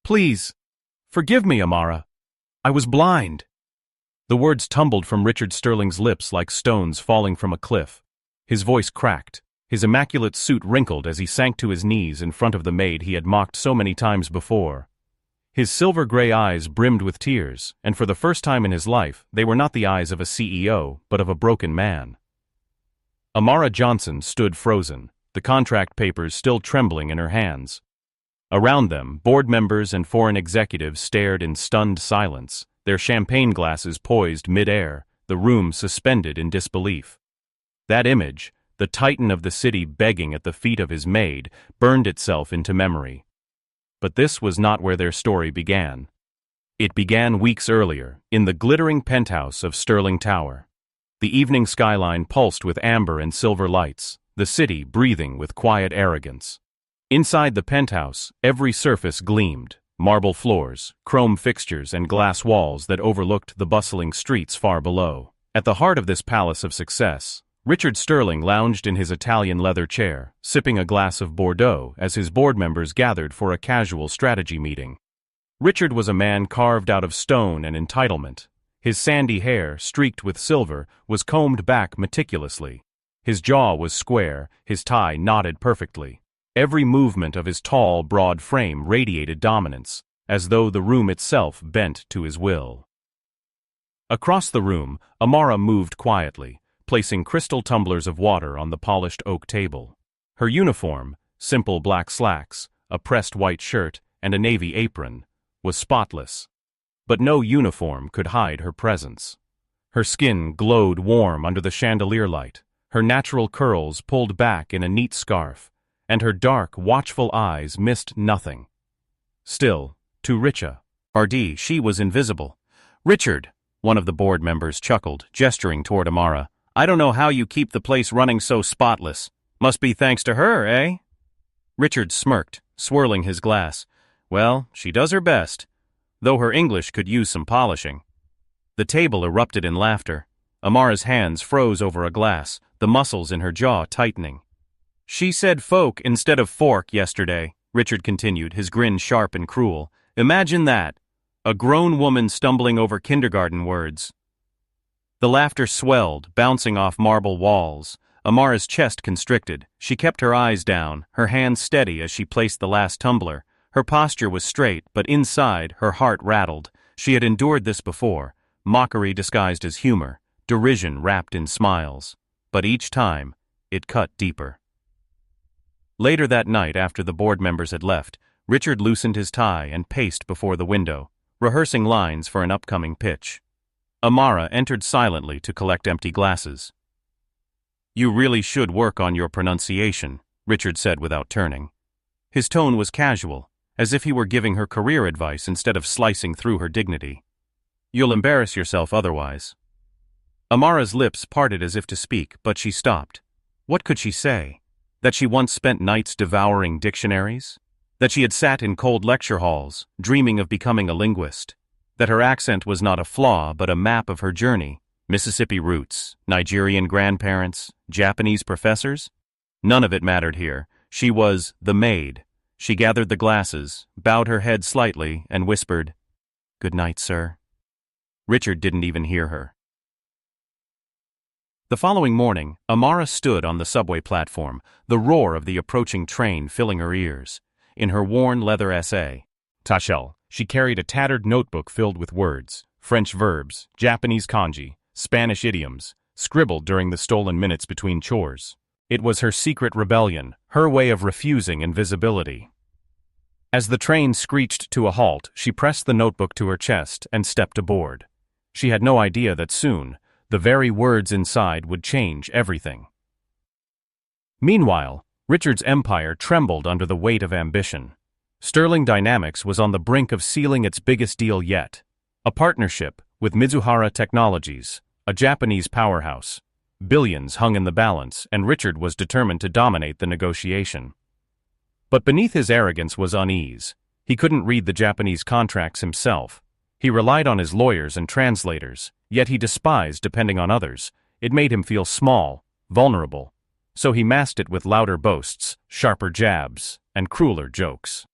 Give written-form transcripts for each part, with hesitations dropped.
Please, forgive me, Amara. I was blind." The words tumbled from Richard Sterling's lips like stones falling from a cliff. His voice cracked. His immaculate suit wrinkled as he sank to his knees in front of the maid he had mocked so many times before. His silver-gray eyes brimmed with tears, and for the first time in his life, they were not the eyes of a CEO, but of a broken man. Amara Johnson stood frozen, the contract papers still trembling in her hands. Around them, board members and foreign executives stared in stunned silence, their champagne glasses poised mid-air, the room suspended in disbelief. That image, the titan of the city begging at the feet of his maid, burned itself into memory. But this was not where their story began. It began weeks earlier, in the glittering penthouse of Sterling Tower. The evening skyline pulsed with amber and silver lights, the city breathing with quiet arrogance. Inside the penthouse, every surface gleamed, marble floors, chrome fixtures and glass walls that overlooked the bustling streets far below. At the heart of this palace of success, Richard Sterling lounged in his Italian leather chair, sipping a glass of Bordeaux as his board members gathered for a casual strategy meeting. Richard was a man carved out of stone and entitlement. His sandy hair, streaked with silver, was combed back meticulously. His jaw was square, his tie knotted perfectly. Every movement of his tall, broad frame radiated dominance, as though the room itself bent to his will. Across the room, Amara moved quietly, placing crystal tumblers of water on the polished oak table. Her uniform, simple black slacks, a pressed white shirt, and a navy apron, was spotless. But no uniform could hide her presence. Her skin glowed warm under the chandelier light, her natural curls pulled back in a neat scarf, and her dark, watchful eyes missed nothing. Still, to Richa, RD, she was invisible. "Richard," one of the board members chuckled, gesturing toward Amara, "I don't know how you keep the place running so spotless. Must be thanks to her, eh?" Richard smirked, swirling his glass. "Well, she does her best, though her English could use some polishing." The table erupted in laughter. Amara's hands froze over a glass, the muscles in her jaw tightening. "She said folk instead of fork yesterday," Richard continued, his grin sharp and cruel. "Imagine that. A grown woman stumbling over kindergarten words." The laughter swelled, bouncing off marble walls. Amara's chest constricted. She kept her eyes down, her hands steady as she placed the last tumbler. Her posture was straight, but inside, her heart rattled. She had endured this before, mockery disguised as humor, derision wrapped in smiles. But each time, it cut deeper. Later that night, after the board members had left, Richard loosened his tie and paced before the window, rehearsing lines for an upcoming pitch. Amara entered silently to collect empty glasses. "You really should work on your pronunciation," Richard said without turning. His tone was casual, as if he were giving her career advice instead of slicing through her dignity. "You'll embarrass yourself otherwise." Amara's lips parted as if to speak, but she stopped. What could she say? That she once spent nights devouring dictionaries? That she had sat in cold lecture halls, dreaming of becoming a linguist? That her accent was not a flaw but a map of her journey? Mississippi roots, Nigerian grandparents, Japanese professors? None of it mattered here. She was the maid. She gathered the glasses, bowed her head slightly, and whispered, "Good night, sir." Richard didn't even hear her. The following morning, Amara stood on the subway platform, the roar of the approaching train filling her ears. In her worn leather essay, Tachel, she carried a tattered notebook filled with words, French verbs, Japanese kanji, Spanish idioms, scribbled during the stolen minutes between chores. It was her secret rebellion, her way of refusing invisibility. As the train screeched to a halt, she pressed the notebook to her chest and stepped aboard. She had no idea that soon, the very words inside would change everything. Meanwhile, Richard's empire trembled under the weight of ambition. Sterling Dynamics was on the brink of sealing its biggest deal yet, a partnership with Mizuhara Technologies, a Japanese powerhouse. Billions hung in the balance, and Richard was determined to dominate the negotiation. But beneath his arrogance was unease. He couldn't read the Japanese contracts himself. He relied on his lawyers and translators, yet he despised depending on others. It made him feel small, vulnerable. So he masked it with louder boasts, sharper jabs, and crueler jokes.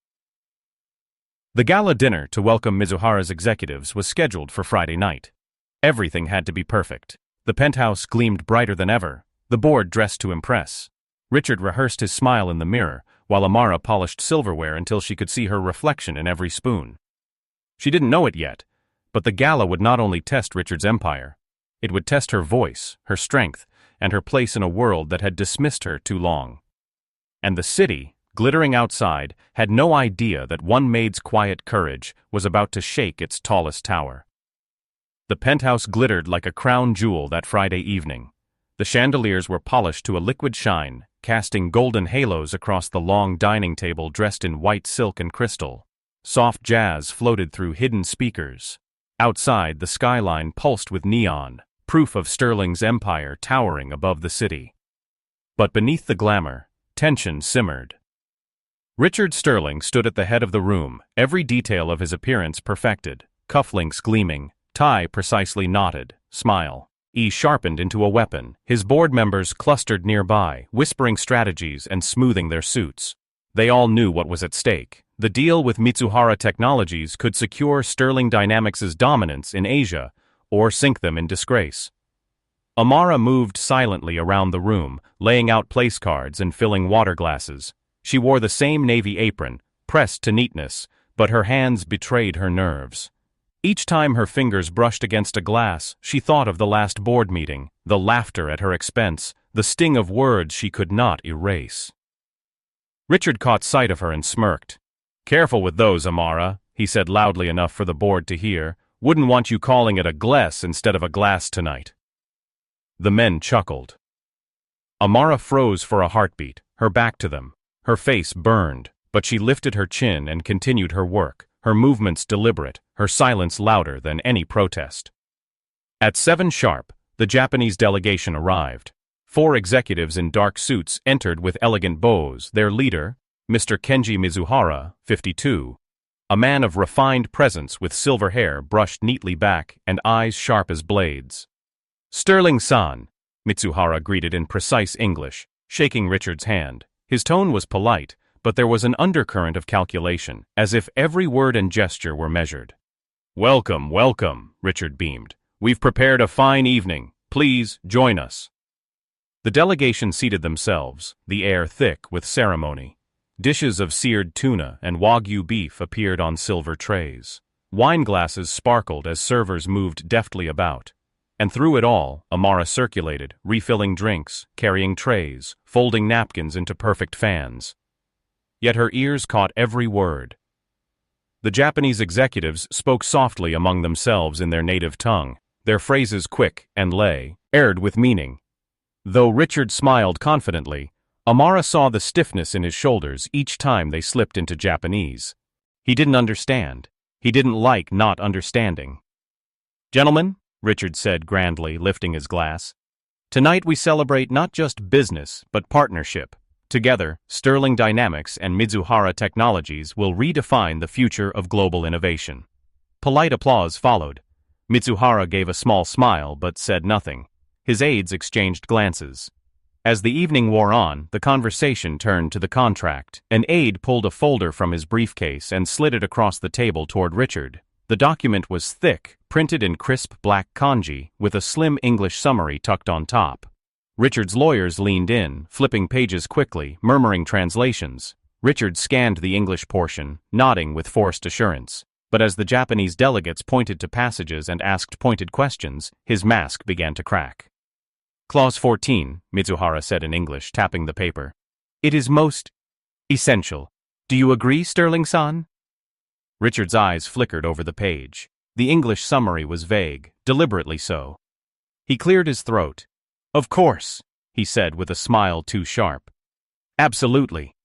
The gala dinner to welcome Mizuhara's executives was scheduled for Friday night. Everything had to be perfect. The penthouse gleamed brighter than ever, the board dressed to impress. Richard rehearsed his smile in the mirror, while Amara polished silverware until she could see her reflection in every spoon. She didn't know it yet, but the gala would not only test Richard's empire, it would test her voice, her strength, and her place in a world that had dismissed her too long. And the city, glittering outside, had no idea that one maid's quiet courage was about to shake its tallest tower. The penthouse glittered like a crown jewel that Friday evening. The chandeliers were polished to a liquid shine, casting golden halos across the long dining table dressed in white silk and crystal. Soft jazz floated through hidden speakers. Outside, the skyline pulsed with neon, proof of Sterling's empire towering above the city. But beneath the glamour, tension simmered. Richard Sterling stood at the head of the room, every detail of his appearance perfected, cufflinks gleaming, tie precisely knotted, smile sharpened into a weapon. His board members clustered nearby, whispering strategies and smoothing their suits. They all knew what was at stake. The deal with Mitsuhara Technologies could secure Sterling Dynamics' dominance in Asia, or sink them in disgrace. Amara moved silently around the room, laying out place cards and filling water glasses. She wore the same navy apron, pressed to neatness, but her hands betrayed her nerves. Each time her fingers brushed against a glass, she thought of the last board meeting, the laughter at her expense, the sting of words she could not erase. Richard caught sight of her and smirked. "Careful with those, Amara," he said loudly enough for the board to hear. "Wouldn't want you calling it a glass instead of a glass tonight." The men chuckled. Amara froze for a heartbeat, her back to them. Her face burned, but she lifted her chin and continued her work, her movements deliberate, her silence louder than any protest. At 7 sharp, the Japanese delegation arrived. 4 executives in dark suits entered with elegant bows, their leader, Mr. Kenji Mizuhara, 52, a man of refined presence with silver hair brushed neatly back and eyes sharp as blades. "Sterling-san," Mitsuhara greeted in precise English, shaking Richard's hand. His tone was polite, but there was an undercurrent of calculation, as if every word and gesture were measured. "Welcome, welcome," Richard beamed. "We've prepared a fine evening. Please join us." The delegation seated themselves, the air thick with ceremony. Dishes of seared tuna and Wagyu beef appeared on silver trays. Wine glasses sparkled as servers moved deftly about. And through it all, Amara circulated, refilling drinks, carrying trays, folding napkins into perfect fans. Yet her ears caught every word. The Japanese executives spoke softly among themselves in their native tongue, their phrases quick and aired with meaning. Though Richard smiled confidently, Amara saw the stiffness in his shoulders each time they slipped into Japanese. He didn't understand. He didn't like not understanding. "Gentlemen," Richard said grandly, lifting his glass, "tonight we celebrate not just business, but partnership. Together, Sterling Dynamics and Mizuhara Technologies will redefine the future of global innovation." Polite applause followed. Mitsuhara gave a small smile but said nothing. His aides exchanged glances. As the evening wore on, the conversation turned to the contract. An aide pulled a folder from his briefcase and slid it across the table toward Richard. The document was thick, printed in crisp black kanji, with a slim English summary tucked on top. Richard's lawyers leaned in, flipping pages quickly, murmuring translations. Richard scanned the English portion, nodding with forced assurance. But as the Japanese delegates pointed to passages and asked pointed questions, his mask began to crack. "Clause 14, Mitsuhara said in English, tapping the paper. "It is most essential. Do you agree, Sterling-san?" Richard's eyes flickered over the page. The English summary was vague, deliberately so. He cleared his throat. "Of course," he said with a smile too sharp. "Absolutely."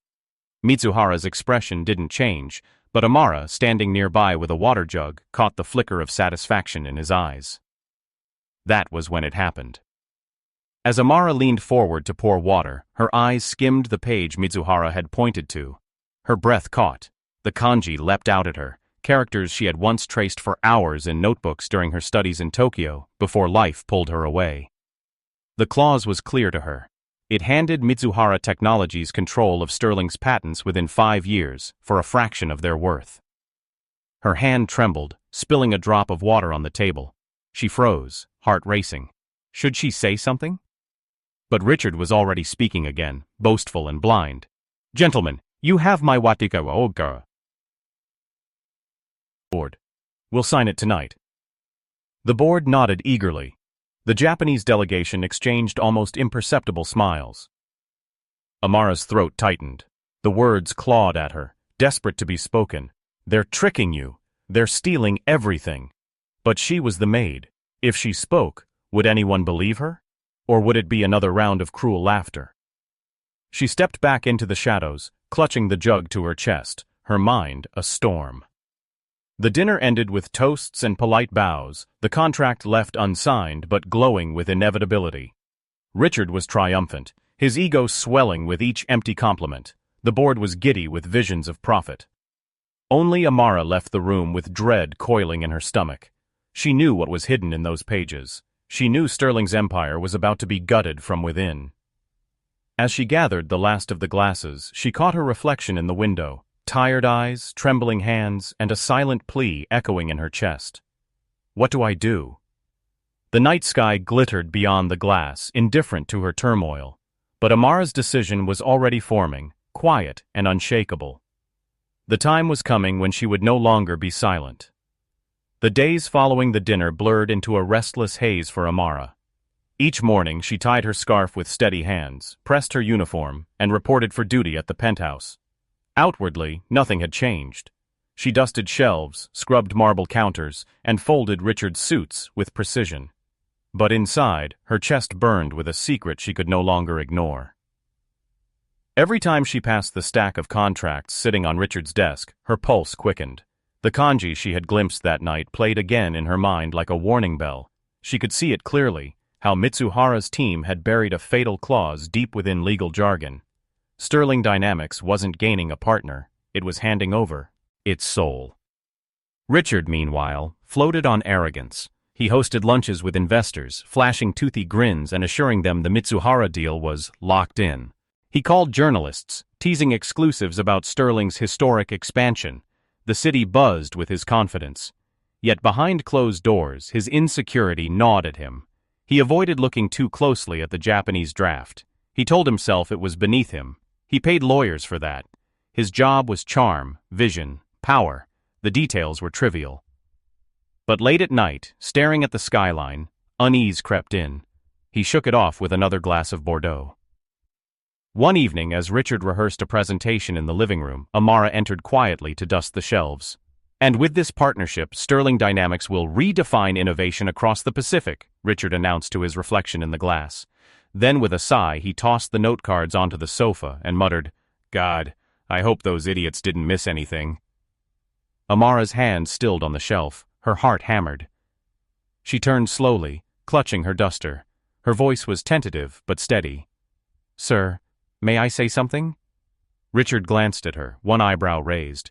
Mitsuhara's expression didn't change, but Amara, standing nearby with a water jug, caught the flicker of satisfaction in his eyes. That was when it happened. As Amara leaned forward to pour water, her eyes skimmed the page Mitsuhara had pointed to. Her breath caught. The kanji leapt out at her, characters she had once traced for hours in notebooks during her studies in Tokyo, before life pulled her away. The clause was clear to her. It handed Mitsuhara Technologies control of Sterling's patents within 5 years, for a fraction of their worth. Her hand trembled, spilling a drop of water on the table. She froze, heart racing. Should she say something? But Richard was already speaking again, boastful and blind. "Gentlemen, you have my watika ogara board. We'll sign it tonight." The board nodded eagerly. The Japanese delegation exchanged almost imperceptible smiles. Amara's throat tightened. The words clawed at her, desperate to be spoken. They're tricking you. They're stealing everything. But she was the maid. If she spoke, would anyone believe her? Or would it be another round of cruel laughter? She stepped back into the shadows, clutching the jug to her chest, her mind a storm. The dinner ended with toasts and polite bows, the contract left unsigned but glowing with inevitability. Richard was triumphant, his ego swelling with each empty compliment. The board was giddy with visions of profit. Only Amara left the room with dread coiling in her stomach. She knew what was hidden in those pages. She knew Sterling's empire was about to be gutted from within. As she gathered the last of the glasses, she caught her reflection in the window, tired eyes, trembling hands, and a silent plea echoing in her chest. What do I do? The night sky glittered beyond the glass, indifferent to her turmoil. But Amara's decision was already forming, quiet and unshakable. The time was coming when she would no longer be silent. The days following the dinner blurred into a restless haze for Amara. Each morning she tied her scarf with steady hands, pressed her uniform, and reported for duty at the penthouse. Outwardly, nothing had changed. She dusted shelves, scrubbed marble counters, and folded Richard's suits with precision. But inside, her chest burned with a secret she could no longer ignore. Every time she passed the stack of contracts sitting on Richard's desk, her pulse quickened. The kanji she had glimpsed that night played again in her mind like a warning bell. She could see it clearly, how Mitsuhara's team had buried a fatal clause deep within legal jargon. Sterling Dynamics wasn't gaining a partner, it was handing over its soul. Richard, meanwhile, floated on arrogance. He hosted lunches with investors, flashing toothy grins and assuring them the Mitsuhara deal was locked in. He called journalists, teasing exclusives about Sterling's historic expansion. The city buzzed with his confidence. Yet behind closed doors, his insecurity gnawed at him. He avoided looking too closely at the Japanese draft. He told himself it was beneath him. He paid lawyers for that. His job was charm, vision, power. The details were trivial. But late at night, staring at the skyline, unease crept in. He shook it off with another glass of Bordeaux. One evening, as Richard rehearsed a presentation in the living room, Amara entered quietly to dust the shelves. "And with this partnership, Sterling Dynamics will redefine innovation across the Pacific," Richard announced to his reflection in the glass. Then with a sigh, he tossed the note cards onto the sofa and muttered, "God, I hope those idiots didn't miss anything." Amara's hand stilled on the shelf, her heart hammered. She turned slowly, clutching her duster. Her voice was tentative but steady. "Sir, may I say something?" Richard glanced at her, one eyebrow raised.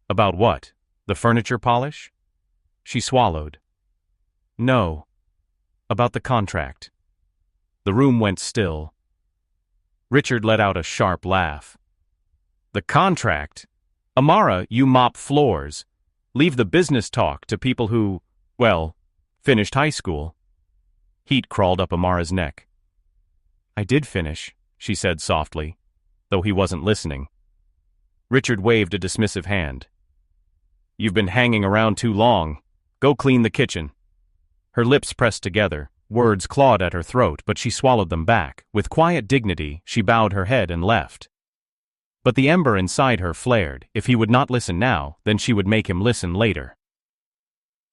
"About what? The furniture polish?" She swallowed. "No. About the contract." The room went still. Richard let out a sharp laugh. "The contract? Amara, you mop floors. Leave the business talk to people who, well, finished high school." Heat crawled up Amara's neck. "I did finish," she said softly, though he wasn't listening. Richard waved a dismissive hand. "You've been hanging around too long. Go clean the kitchen." Her lips pressed together, words clawed at her throat, but she swallowed them back. With quiet dignity, she bowed her head and left. But the ember inside her flared. If he would not listen now, then she would make him listen later.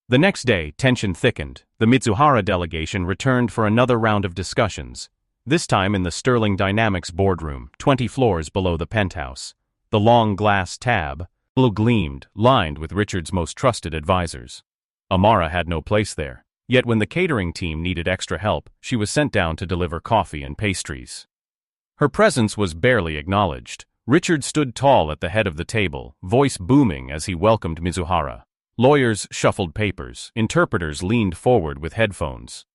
The next day, tension thickened. The Mitsuhara delegation returned for another round of discussions, this time in the Sterling Dynamics boardroom, 20 floors below the penthouse. The long glass tab gleamed, lined with Richard's most trusted advisors. Amara had no place there. Yet when the catering team needed extra help, she was sent down to deliver coffee and pastries. Her presence was barely acknowledged. Richard stood tall at the head of the table, voice booming as he welcomed Mitsuhara. Lawyers shuffled papers, interpreters leaned forward with headphones.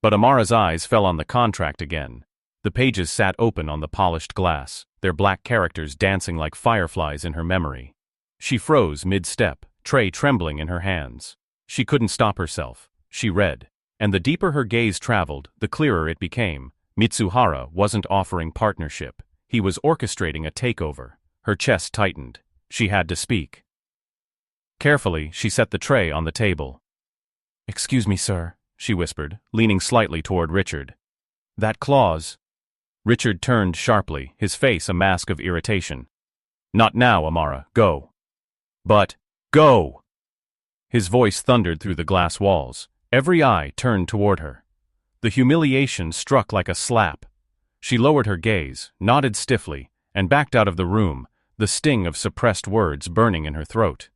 But Amara's eyes fell on the contract again. The pages sat open on the polished glass, their black characters dancing like fireflies in her memory. She froze mid-step, tray trembling in her hands. She couldn't stop herself. She read. And the deeper her gaze traveled, the clearer it became. Mitsuhara wasn't offering partnership. He was orchestrating a takeover. Her chest tightened. She had to speak. Carefully, she set the tray on the table. "Excuse me, sir," she whispered, leaning slightly toward Richard. "That clause." Richard turned sharply, his face a mask of irritation. "Not now, Amara. Go." "But, go!" His voice thundered through the glass walls. Every eye turned toward her. The humiliation struck like a slap. She lowered her gaze, nodded stiffly, and backed out of the room, the sting of suppressed words burning in her throat.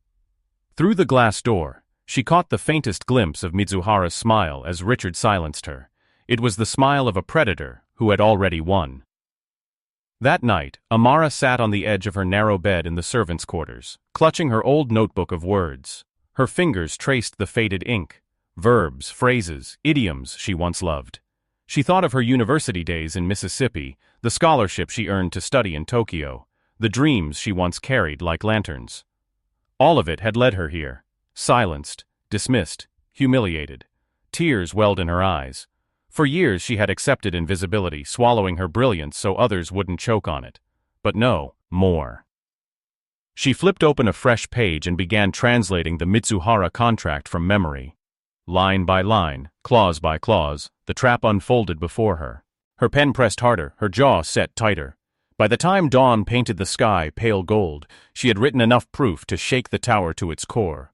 Through the glass door, she caught the faintest glimpse of Mitsuhara's smile as Richard silenced her. It was the smile of a predator who had already won. That night, Amara sat on the edge of her narrow bed in the servants' quarters, clutching her old notebook of words. Her fingers traced the faded ink, verbs, phrases, idioms she once loved. She thought of her university days in Mississippi, the scholarship she earned to study in Tokyo, the dreams she once carried like lanterns. All of it had led her here, silenced, dismissed, humiliated. Tears welled in her eyes. For years she had accepted invisibility, swallowing her brilliance so others wouldn't choke on it. But no, more. She flipped open a fresh page and began translating the Mitsuhara contract from memory. Line by line, clause by clause, the trap unfolded before her. Her pen pressed harder, her jaw set tighter. By the time dawn painted the sky pale gold, she had written enough proof to shake the tower to its core.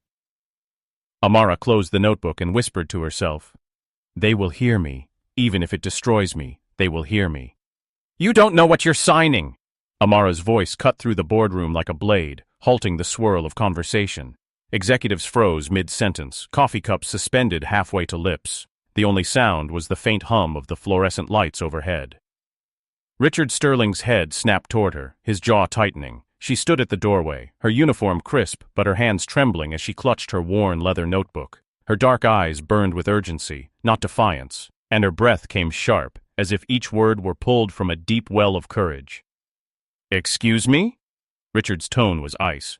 Amara closed the notebook and whispered to herself, "They will hear me. Even if it destroys me, they will hear me." "You don't know what you're signing!" Amara's voice cut through the boardroom like a blade, halting the swirl of conversation. Executives froze mid-sentence, coffee cups suspended halfway to lips. The only sound was the faint hum of the fluorescent lights overhead. Richard Sterling's head snapped toward her, his jaw tightening. She stood at the doorway, her uniform crisp but her hands trembling as she clutched her worn leather notebook. Her dark eyes burned with urgency, not defiance, and her breath came sharp, as if each word were pulled from a deep well of courage. "Excuse me?" Richard's tone was ice.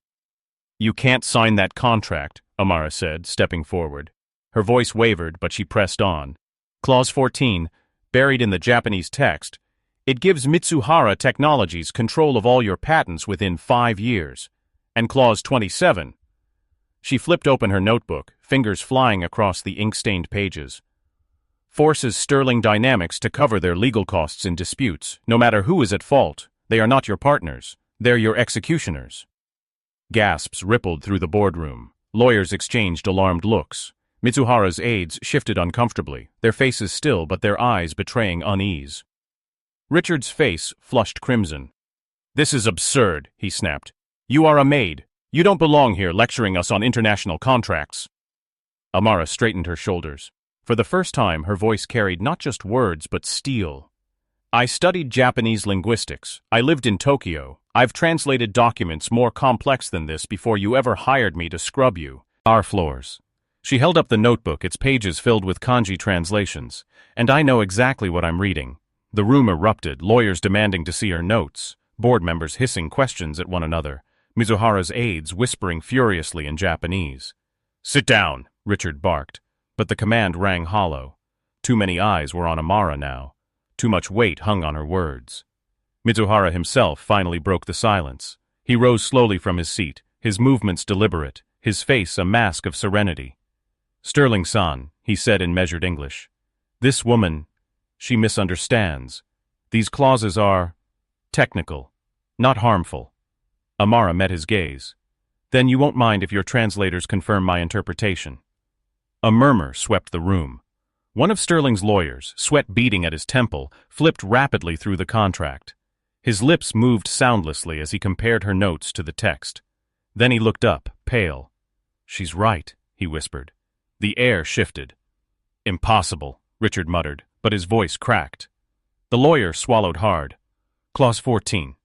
"You can't sign that contract," Amara said, stepping forward. Her voice wavered, but she pressed on. Clause 14, buried in the Japanese text, it gives Mitsuhara Technologies control of all your patents within 5 years. And Clause 27. She flipped open her notebook, fingers flying across the ink-stained pages. Forces Sterling Dynamics to cover their legal costs in disputes. No matter who is at fault, they are not your partners. They're your executioners. Gasps rippled through the boardroom. Lawyers exchanged alarmed looks. Mitsuhara's aides shifted uncomfortably, their faces still but their eyes betraying unease. Richard's face flushed crimson. "This is absurd," he snapped. "You are a maid. You don't belong here lecturing us on international contracts." Amara straightened her shoulders. For the first time, her voice carried not just words but steel. "I studied Japanese linguistics. I lived in Tokyo. I've translated documents more complex than this before you ever hired me to scrub you. Our floors." She held up the notebook, its pages filled with kanji translations. "And I know exactly what I'm reading." The room erupted, lawyers demanding to see her notes, board members hissing questions at one another, Mitsuhara's aides whispering furiously in Japanese. "Sit down," Richard barked, but the command rang hollow. Too many eyes were on Amara now. Too much weight hung on her words. Mitsuhara himself finally broke the silence. He rose slowly from his seat, his movements deliberate, his face a mask of serenity. "Sterling-san," he said in measured English. "This woman, she misunderstands. These clauses are technical, not harmful." Amara met his gaze. "Then you won't mind if your translators confirm my interpretation." A murmur swept the room. One of Sterling's lawyers, sweat beading at his temple, flipped rapidly through the contract. His lips moved soundlessly as he compared her notes to the text. Then he looked up, pale. "She's right," he whispered. The air shifted. "Impossible," Richard muttered, but his voice cracked. The lawyer swallowed hard. Clause 14.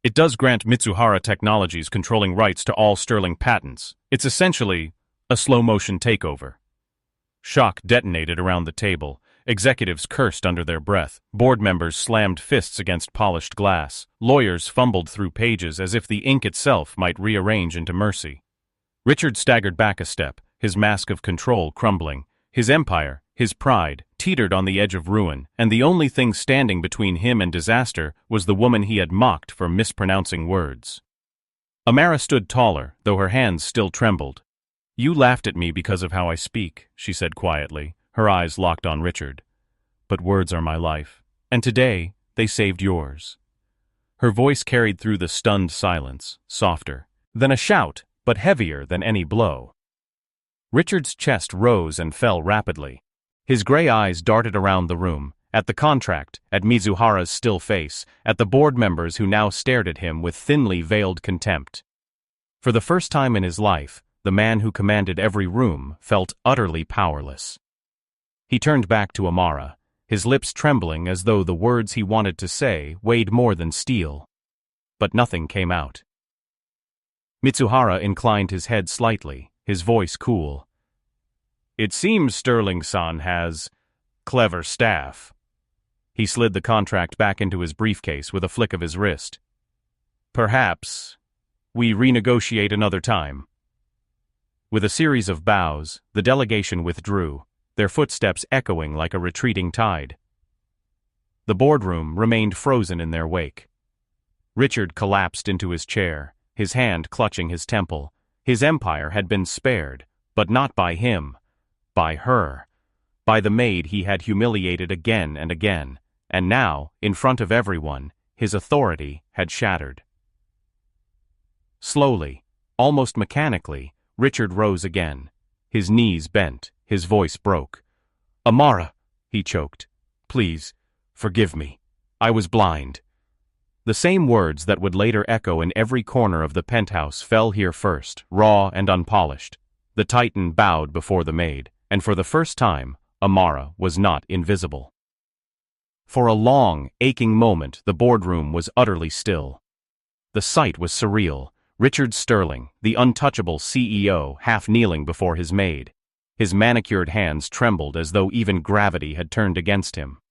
It does grant Mitsuhara Technologies controlling rights to all Sterling patents. It's essentially a slow-motion takeover. Shock detonated around the table. Executives cursed under their breath. Board members slammed fists against polished glass. Lawyers fumbled through pages as if the ink itself might rearrange into mercy. Richard staggered back a step, his mask of control crumbling. His empire, his pride, teetered on the edge of ruin, and the only thing standing between him and disaster was the woman he had mocked for mispronouncing words. Amara stood taller, though her hands still trembled. "You laughed at me because of how I speak," she said quietly, her eyes locked on Richard. "But words are my life, and today they saved yours." Her voice carried through the stunned silence, softer than a shout, but heavier than any blow. Richard's chest rose and fell rapidly. His gray eyes darted around the room, at the contract, at Mizuhara's still face, at the board members who now stared at him with thinly veiled contempt. For the first time in his life, the man who commanded every room felt utterly powerless. He turned back to Amara, his lips trembling as though the words he wanted to say weighed more than steel. But nothing came out. Mitsuhara inclined his head slightly, his voice cool. "It seems Sterling-san has clever staff." He slid the contract back into his briefcase with a flick of his wrist. "Perhaps we renegotiate another time." With a series of bows, the delegation withdrew, their footsteps echoing like a retreating tide. The boardroom remained frozen in their wake. Richard collapsed into his chair, his hand clutching his temple. His empire had been spared, but not by him, by her, by the maid he had humiliated again and again, and now, in front of everyone, his authority had shattered. Slowly, almost mechanically, Richard rose again. His knees bent, his voice broke. "Amara," he choked. "Please, forgive me. I was blind." The same words that would later echo in every corner of the penthouse fell here first, raw and unpolished. The Titan bowed before the maid, and for the first time, Amara was not invisible. For a long, aching moment, the boardroom was utterly still. The sight was surreal. Richard Sterling, the untouchable CEO, half kneeling before his maid. His manicured hands trembled as though even gravity had turned against him.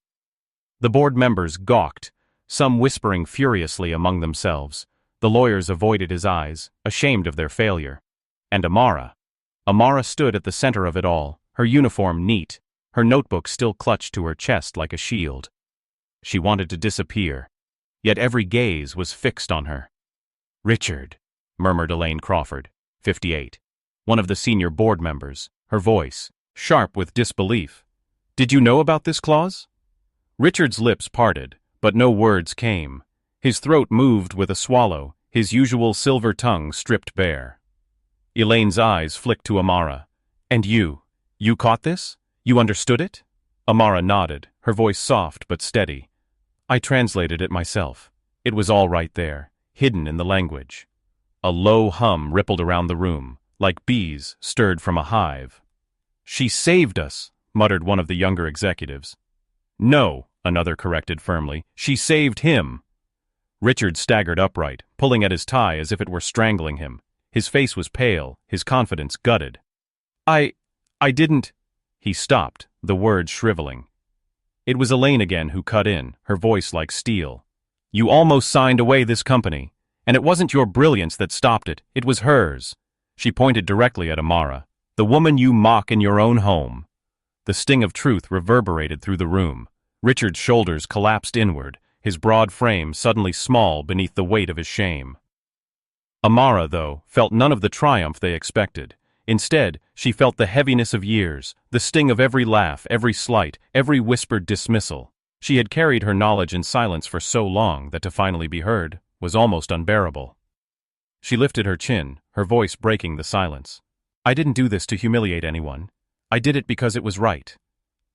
The board members gawked, some whispering furiously among themselves. The lawyers avoided his eyes, ashamed of their failure. And Amara stood at the center of it all, her uniform neat, her notebook still clutched to her chest like a shield. She wanted to disappear, yet every gaze was fixed on her. "Richard," murmured Elaine Crawford, 58, one of the senior board members, her voice sharp with disbelief. "Did you know about this clause?" Richard's lips parted, but no words came. His throat moved with a swallow, his usual silver tongue stripped bare. Elaine's eyes flicked to Amara. "And you caught this? You understood it?" Amara nodded, her voice soft but steady. "I translated it myself. It was all right there, hidden in the language." A low hum rippled around the room, like bees stirred from a hive. "She saved us," muttered one of the younger executives. "No," another corrected firmly, "she saved him." Richard staggered upright, pulling at his tie as if it were strangling him. His face was pale, his confidence gutted. I didn't—" He stopped, the words shriveling. It was Elaine again who cut in, her voice like steel. "You almost signed away this company, and it wasn't your brilliance that stopped it, it was hers." She pointed directly at Amara. "The woman you mock in your own home." The sting of truth reverberated through the room. Richard's shoulders collapsed inward, his broad frame suddenly small beneath the weight of his shame. Amara, though, felt none of the triumph they expected. Instead, she felt the heaviness of years, the sting of every laugh, every slight, every whispered dismissal. She had carried her knowledge in silence for so long that to finally be heard was almost unbearable. She lifted her chin, her voice breaking the silence. "I didn't do this to humiliate anyone. I did it because it was right.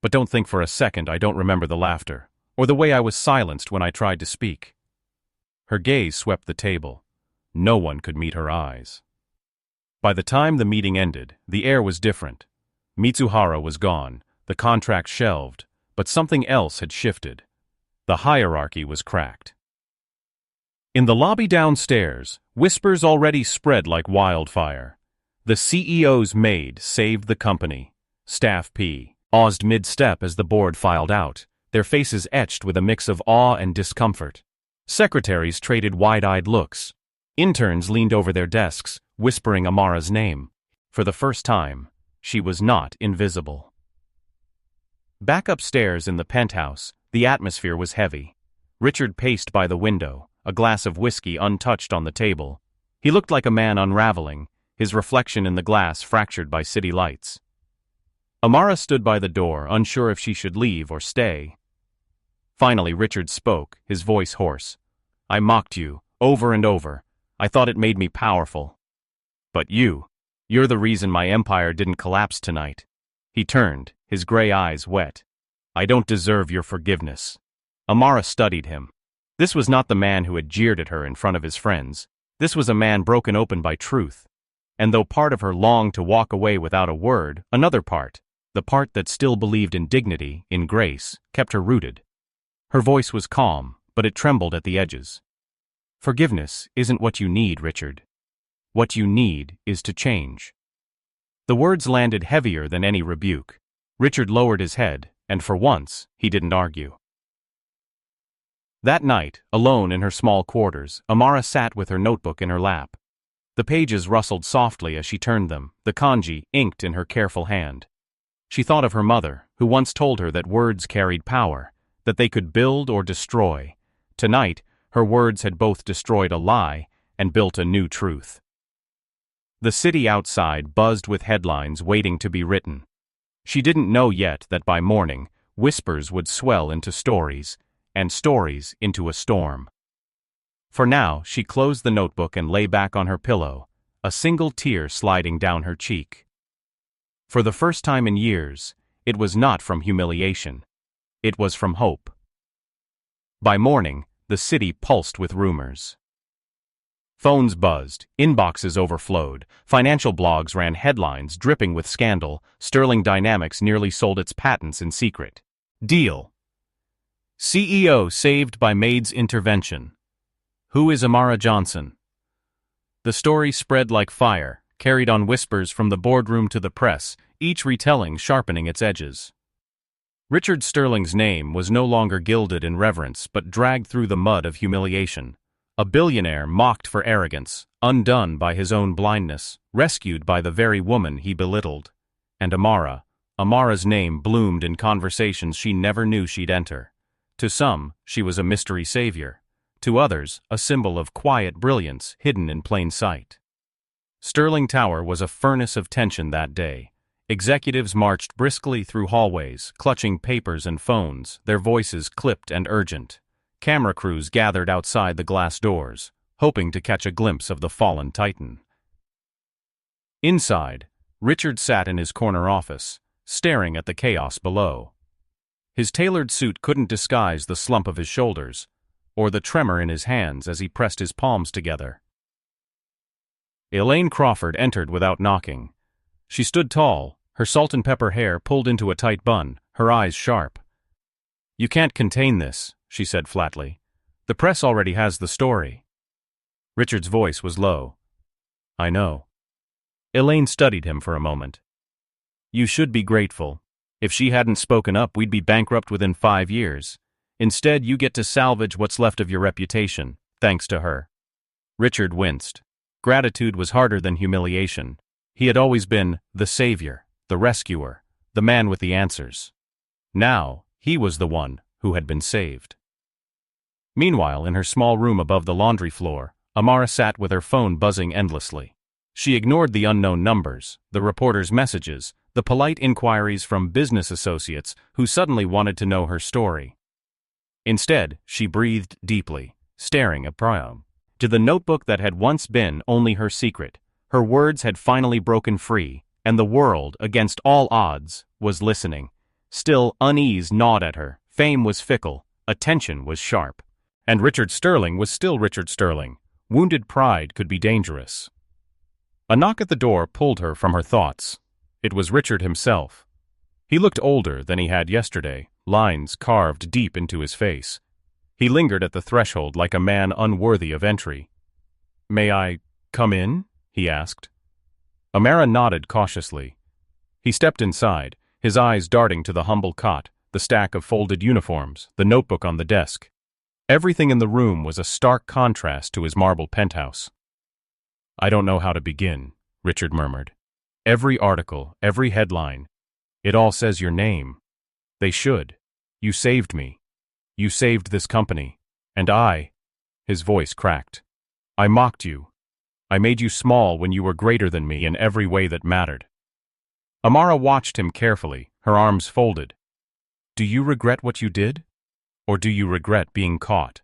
But don't think for a second I don't remember the laughter, or the way I was silenced when I tried to speak." Her gaze swept the table. No one could meet her eyes. By the time the meeting ended, the air was different. Mitsuhara was gone, the contract shelved, but something else had shifted. The hierarchy was cracked. In the lobby downstairs, whispers already spread like wildfire. The CEO's maid saved the company. Staff P paused mid-step as the board filed out, their faces etched with a mix of awe and discomfort. Secretaries traded wide-eyed looks. Interns leaned over their desks, whispering Amara's name. For the first time, she was not invisible. Back upstairs in the penthouse, the atmosphere was heavy. Richard paced by the window, a glass of whiskey untouched on the table. He looked like a man unraveling, his reflection in the glass fractured by city lights. Amara stood by the door, unsure if she should leave or stay. Finally, Richard spoke, his voice hoarse. "I mocked you, over and over. I thought it made me powerful. But you're the reason my empire didn't collapse tonight." He turned, his gray eyes wet. "I don't deserve your forgiveness." Amara studied him. This was not the man who had jeered at her in front of his friends. This was a man broken open by truth. And though part of her longed to walk away without a word, another part, the part that still believed in dignity, in grace, kept her rooted. Her voice was calm, but it trembled at the edges. "Forgiveness isn't what you need, Richard. What you need is to change." The words landed heavier than any rebuke. Richard lowered his head, and for once, he didn't argue. That night, alone in her small quarters, Amara sat with her notebook in her lap. The pages rustled softly as she turned them, the kanji inked in her careful hand. She thought of her mother, who once told her that words carried power, that they could build or destroy. Tonight, her words had both destroyed a lie and built a new truth. The city outside buzzed with headlines waiting to be written. She didn't know yet that by morning, whispers would swell into stories, and stories into a storm. For now, she closed the notebook and lay back on her pillow, a single tear sliding down her cheek. For the first time in years, it was not from humiliation. It was from hope. By morning, the city pulsed with rumors. Phones buzzed, inboxes overflowed, financial blogs ran headlines dripping with scandal. Sterling Dynamics nearly sold its patents in secret. Deal. CEO saved by Maid's intervention. Who is Amara Johnson? The story spread like fire, carried on whispers from the boardroom to the press, each retelling sharpening its edges. Richard Sterling's name was no longer gilded in reverence but dragged through the mud of humiliation. A billionaire mocked for arrogance, undone by his own blindness, rescued by the very woman he belittled. And Amara's name bloomed in conversations she never knew she'd enter. To some, she was a mystery savior. To others, a symbol of quiet brilliance hidden in plain sight. Sterling Tower was a furnace of tension that day. Executives marched briskly through hallways, clutching papers and phones, their voices clipped and urgent. Camera crews gathered outside the glass doors, hoping to catch a glimpse of the fallen titan. Inside, Richard sat in his corner office, staring at the chaos below. His tailored suit couldn't disguise the slump of his shoulders, or the tremor in his hands as he pressed his palms together. Elaine Crawford entered without knocking. She stood tall, her salt and pepper hair pulled into a tight bun, her eyes sharp. "You can't contain this," she said flatly. "The press already has the story." Richard's voice was low. "I know." Elaine studied him for a moment. "You should be grateful. If she hadn't spoken up, we'd be bankrupt within 5 years. Instead, you get to salvage what's left of your reputation, thanks to her." Richard winced. Gratitude was harder than humiliation. He had always been the savior, the rescuer, the man with the answers. Now, he was the one who had been saved. Meanwhile, in her small room above the laundry floor, Amara sat with her phone buzzing endlessly. She ignored the unknown numbers, the reporters' messages, the polite inquiries from business associates who suddenly wanted to know her story. Instead, she breathed deeply, staring at Priam. To the notebook that had once been only her secret, her words had finally broken free, and the world, against all odds, was listening. Still, unease gnawed at her, fame was fickle, attention was sharp. And Richard Sterling was still Richard Sterling. Wounded pride could be dangerous. A knock at the door pulled her from her thoughts. It was Richard himself. He looked older than he had yesterday, lines carved deep into his face. He lingered at the threshold like a man unworthy of entry. "May I come in?" he asked. Amara nodded cautiously. He stepped inside, his eyes darting to the humble cot, the stack of folded uniforms, the notebook on the desk. Everything in the room was a stark contrast to his marble penthouse. I don't know how to begin, Richard murmured. Every article, every headline, it all says your name. They should. You saved me. You saved this company. And his voice cracked. I mocked you. I made you small when you were greater than me in every way that mattered. Amara watched him carefully, her arms folded. Do you regret what you did? Or do you regret being caught?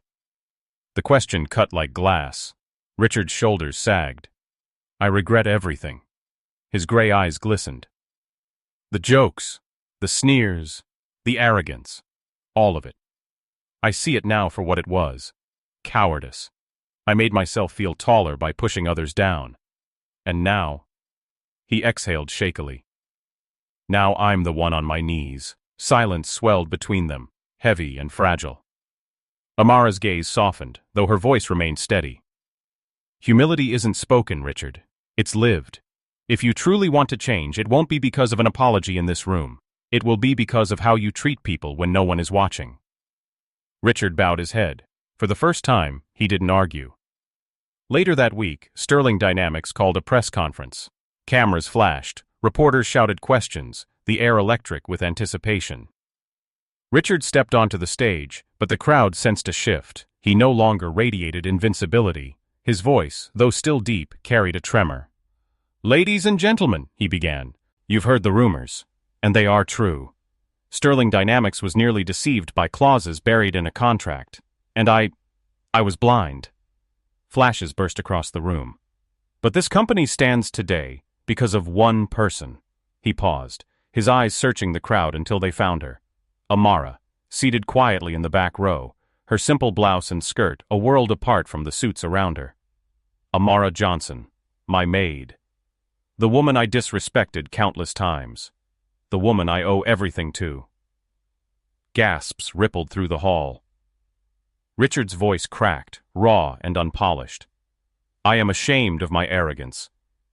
The question cut like glass. Richard's shoulders sagged. I regret everything. His gray eyes glistened. The jokes, the sneers, the arrogance, all of it. I see it now for what it was. Cowardice. I made myself feel taller by pushing others down. And now, he exhaled shakily. Now I'm the one on my knees. Silence swelled between them, heavy and fragile. Amara's gaze softened, though her voice remained steady. Humility isn't spoken, Richard. It's lived. If you truly want to change, it won't be because of an apology in this room. It will be because of how you treat people when no one is watching. Richard bowed his head. For the first time, he didn't argue. Later that week, Sterling Dynamics called a press conference. Cameras flashed, reporters shouted questions, the air electric with anticipation. Richard stepped onto the stage, but the crowd sensed a shift. He no longer radiated invincibility. His voice, though still deep, carried a tremor. Ladies and gentlemen, he began, you've heard the rumors, and they are true. Sterling Dynamics was nearly deceived by clauses buried in a contract, and I was blind. Flashes burst across the room. But this company stands today because of one person. He paused, his eyes searching the crowd until they found her. Amara, seated quietly in the back row, her simple blouse and skirt a world apart from the suits around her. Amara Johnson, my maid. The woman I disrespected countless times. The woman I owe everything to. Gasps rippled through the hall. Richard's voice cracked, raw and unpolished. I am ashamed of my arrogance,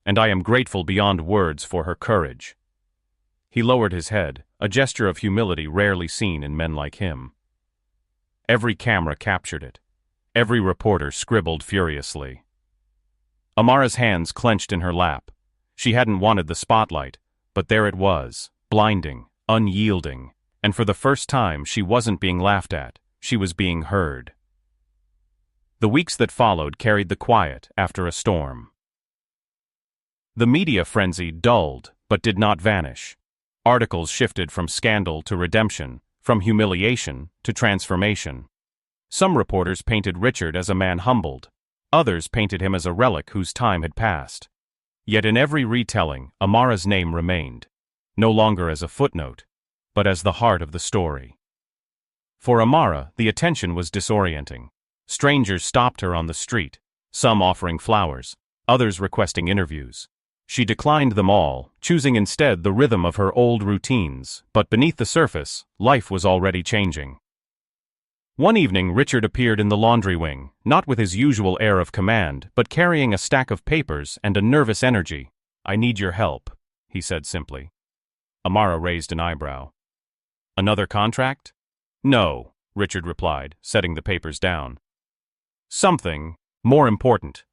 and I am grateful beyond words for her courage. He lowered his head, a gesture of humility rarely seen in men like him. Every camera captured it. Every reporter scribbled furiously. Amara's hands clenched in her lap. She hadn't wanted the spotlight, but there it was, blinding, unyielding, and for the first time she wasn't being laughed at, she was being heard. The weeks that followed carried the quiet after a storm. The media frenzy dulled, but did not vanish. Articles shifted from scandal to redemption, from humiliation to transformation. Some reporters painted Richard as a man humbled. Others painted him as a relic whose time had passed. Yet in every retelling, Amara's name remained, no longer as a footnote, but as the heart of the story. For Amara, the attention was disorienting. Strangers stopped her on the street, some offering flowers, others requesting interviews. She declined them all, choosing instead the rhythm of her old routines, but beneath the surface, life was already changing. One evening Richard appeared in the laundry wing, not with his usual air of command, but carrying a stack of papers and a nervous energy. I need your help, he said simply. Amara raised an eyebrow. Another contract? No, Richard replied, setting the papers down. Something more important.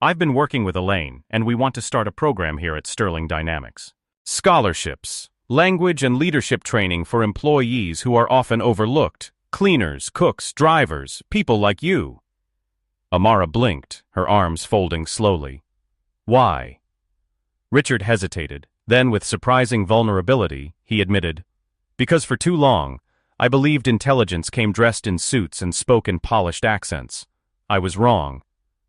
I've been working with Elaine, and we want to start a program here at Sterling Dynamics. Scholarships, language and leadership training for employees who are often overlooked. Cleaners, cooks, drivers, people like you. Amara blinked, her arms folding slowly. Why? Richard hesitated, then with surprising vulnerability, he admitted, because for too long, I believed intelligence came dressed in suits and spoke in polished accents. I was wrong.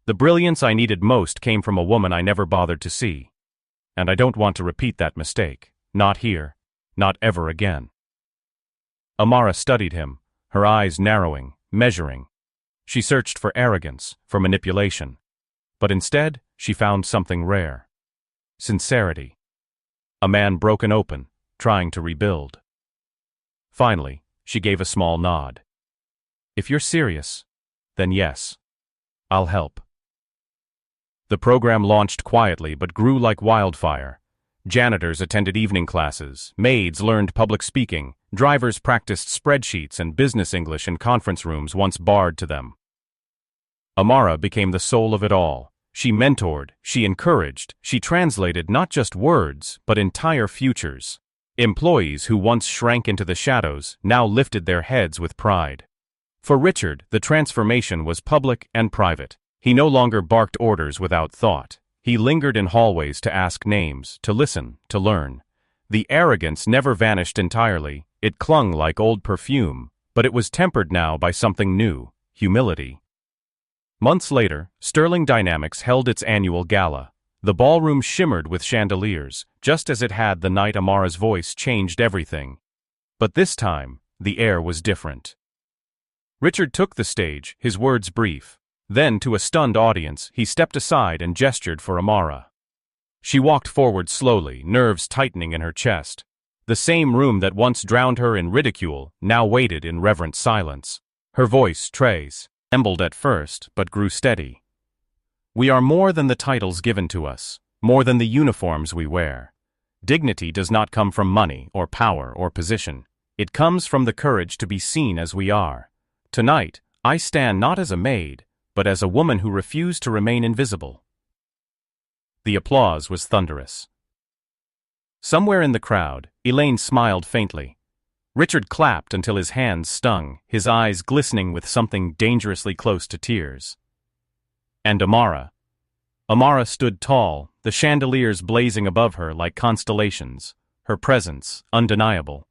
The brilliance I needed most came from a woman I never bothered to see. And I don't want to repeat that mistake. Not here. Not ever again. Amara studied him, her eyes narrowing, measuring. She searched for arrogance, for manipulation. But instead, she found something rare. Sincerity. A man broken open, trying to rebuild. Finally, she gave a small nod. If you're serious, then yes, I'll help. The program launched quietly but grew like wildfire. Janitors attended evening classes, maids learned public speaking, drivers practiced spreadsheets and business English in conference rooms once barred to them. Amara became the soul of it all. She mentored, she encouraged, she translated not just words, but entire futures. Employees who once shrank into the shadows now lifted their heads with pride. For Richard, the transformation was public and private. He no longer barked orders without thought. He lingered in hallways to ask names, to listen, to learn. The arrogance never vanished entirely. It clung like old perfume, but it was tempered now by something new: humility. Months later, Sterling Dynamics held its annual gala. The ballroom shimmered with chandeliers, just as it had the night Amara's voice changed everything. But this time, the air was different. Richard took the stage, his words brief. Then, to a stunned audience, he stepped aside and gestured for Amara. She walked forward slowly, nerves tightening in her chest. The same room that once drowned her in ridicule now waited in reverent silence. Her voice, trembled at first, but grew steady. "We are more than the titles given to us, more than the uniforms we wear. Dignity does not come from money or power or position. It comes from the courage to be seen as we are. Tonight, I stand not as a maid, but as a woman who refused to remain invisible." The applause was thunderous. Somewhere in the crowd, Elaine smiled faintly. Richard clapped until his hands stung, his eyes glistening with something dangerously close to tears. And Amara. Amara stood tall, the chandeliers blazing above her like constellations, her presence undeniable.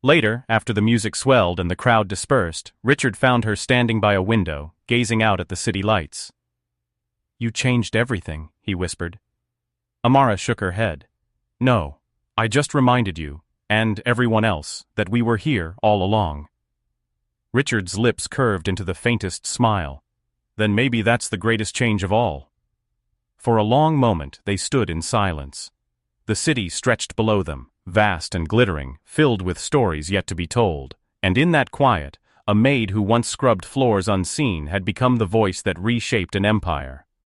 Later, after the music swelled and the crowd dispersed, Richard found her standing by a window, gazing out at the city lights. "You changed everything," he whispered. Amara shook her head. "No, I just reminded you, and everyone else, that we were here all along." Richard's lips curved into the faintest smile. "Then maybe that's the greatest change of all." For a long moment they stood in silence. The city stretched below them, vast and glittering, filled with stories yet to be told, and in that quiet, a maid who once scrubbed floors unseen had become the voice that reshaped an empire.